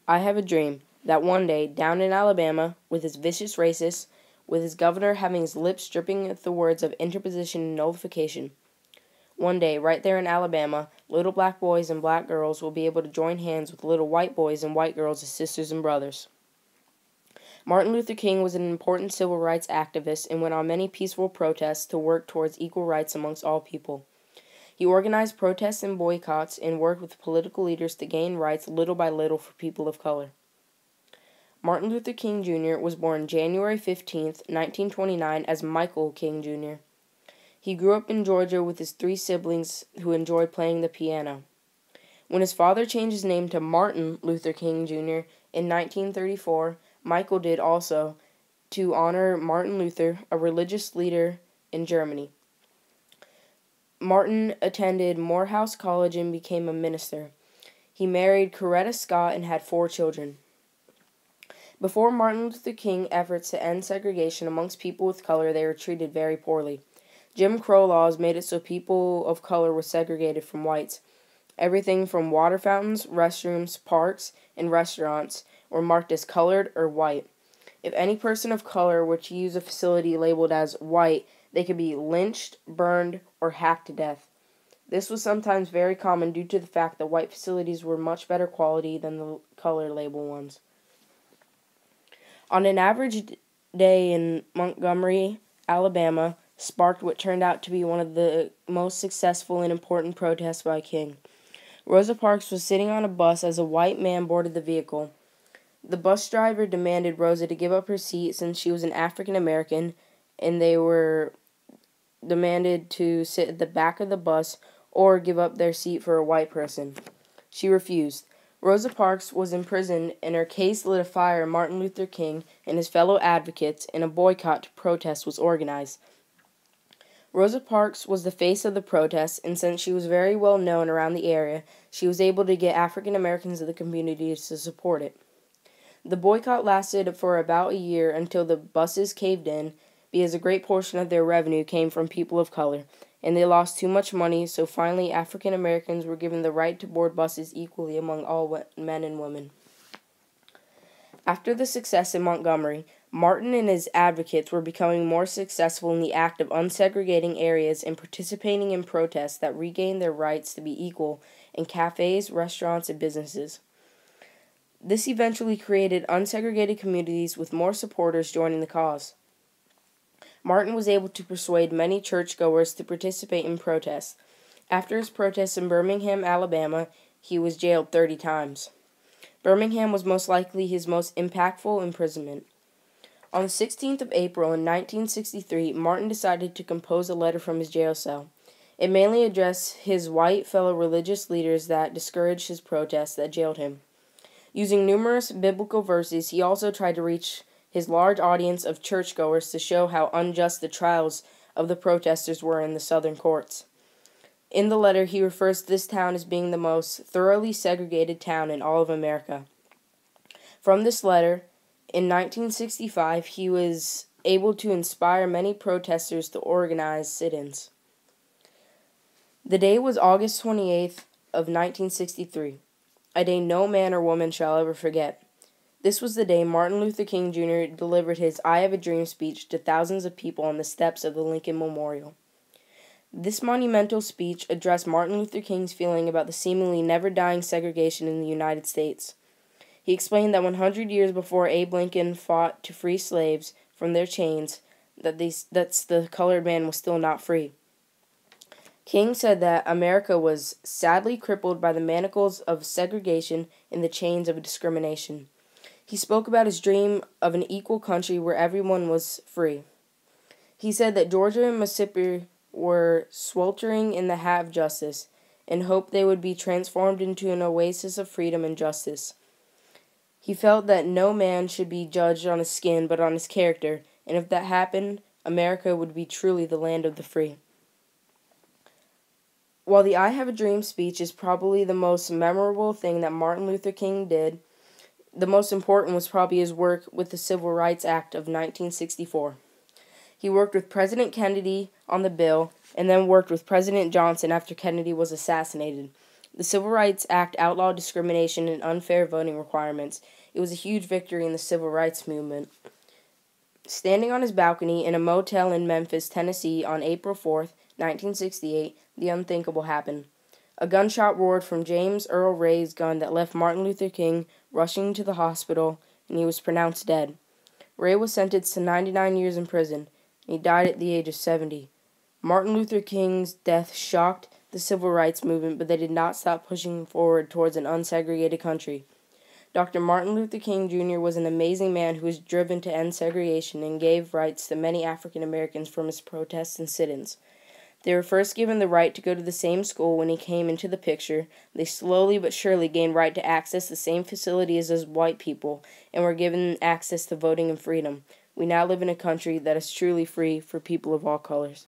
I have a dream that one day, down in Alabama, with his vicious racists, with his governor having his lips dripping with the words of interposition and nullification, one day, right there in Alabama, little black boys and black girls will be able to join hands with little white boys and white girls as sisters and brothers. Martin Luther King was an important civil rights activist and went on many peaceful protests to work towards equal rights amongst all people. He organized protests and boycotts and worked with political leaders to gain rights little by little for people of color. Martin Luther King Jr. was born January 15, 1929, as Michael King Jr. He grew up in Georgia with his 3 siblings who enjoyed playing the piano. When his father changed his name to Martin Luther King Jr. in 1934, Michael did also, to honor Martin Luther, a religious leader in Germany. Martin attended Morehouse College and became a minister. He married Coretta Scott and had 4 children. Before Martin Luther King's efforts to end segregation amongst people with color, they were treated very poorly. Jim Crow laws made it so people of color were segregated from whites. Everything from water fountains, restrooms, parks, and restaurants were marked as colored or white. If any person of color were to use a facility labeled as white, they could be lynched, burned, or hacked to death. This was sometimes very common due to the fact that white facilities were much better quality than the color label ones. On an average day in Montgomery, Alabama, sparked what turned out to be one of the most successful and important protests by King. Rosa Parks was sitting on a bus as a white man boarded the vehicle. The bus driver demanded Rosa to give up her seat since she was an African American, and they were demanded to sit at the back of the bus or give up their seat for a white person. She refused. Rosa Parks was imprisoned, and her case lit a fire in Martin Luther King and his fellow advocates, and a boycott to protest was organized. Rosa Parks was the face of the protest, and since she was very well known around the area, she was able to get African Americans of the community to support it. The boycott lasted for about a year until the buses caved in, because a great portion of their revenue came from people of color, and they lost too much money, so finally African Americans were given the right to board buses equally among all men and women. After the success in Montgomery, Martin and his advocates were becoming more successful in the act of unsegregating areas and participating in protests that regained their rights to be equal in cafes, restaurants, and businesses. This eventually created unsegregated communities with more supporters joining the cause. Martin was able to persuade many churchgoers to participate in protests. After his protests in Birmingham, Alabama, he was jailed 30 times. Birmingham was most likely his most impactful imprisonment. On the 16th of April in 1963, Martin decided to compose a letter from his jail cell. It mainly addressed his white fellow religious leaders that discouraged his protests that jailed him. Using numerous biblical verses, he also tried to reach his large audience of churchgoers to show how unjust the trials of the protesters were in the southern courts. In the letter, he refers to this town as being the most thoroughly segregated town in all of America. From this letter, in 1965, he was able to inspire many protesters to organize sit-ins. The day was August 28th of 1963, a day no man or woman shall ever forget. This was the day Martin Luther King Jr. delivered his I Have a Dream speech to thousands of people on the steps of the Lincoln Memorial. This monumental speech addressed Martin Luther King's feeling about the seemingly never-dying segregation in the United States. He explained that 100 years before Abe Lincoln fought to free slaves from their chains, that the colored man was still not free. King said that America was sadly crippled by the manacles of segregation and the chains of discrimination. He spoke about his dream of an equal country where everyone was free. He said that Georgia and Mississippi were sweltering in the hat of justice, and hoped they would be transformed into an oasis of freedom and justice. He felt that no man should be judged on his skin but on his character, and if that happened, America would be truly the land of the free. While the I Have a Dream speech is probably the most memorable thing that Martin Luther King did, the most important was probably his work with the Civil Rights Act of 1964. He worked with President Kennedy on the bill, and then worked with President Johnson after Kennedy was assassinated. The Civil Rights Act outlawed discrimination and unfair voting requirements. It was a huge victory in the civil rights movement. Standing on his balcony in a motel in Memphis, Tennessee on April 4th, 1968, the unthinkable happened. A gunshot roared from James Earl Ray's gun that left Martin Luther King rushing to the hospital, and he was pronounced dead. Ray was sentenced to 99 years in prison, and he died at the age of 70. Martin Luther King's death shocked the civil rights movement, but they did not stop pushing forward towards an unsegregated country. Dr. Martin Luther King Jr. was an amazing man who was driven to end segregation and gave rights to many African Americans from his protests and sit-ins. They were first given the right to go to the same school when he came into the picture. They slowly but surely gained right to access the same facilities as white people and were given access to voting and freedom. We now live in a country that is truly free for people of all colors.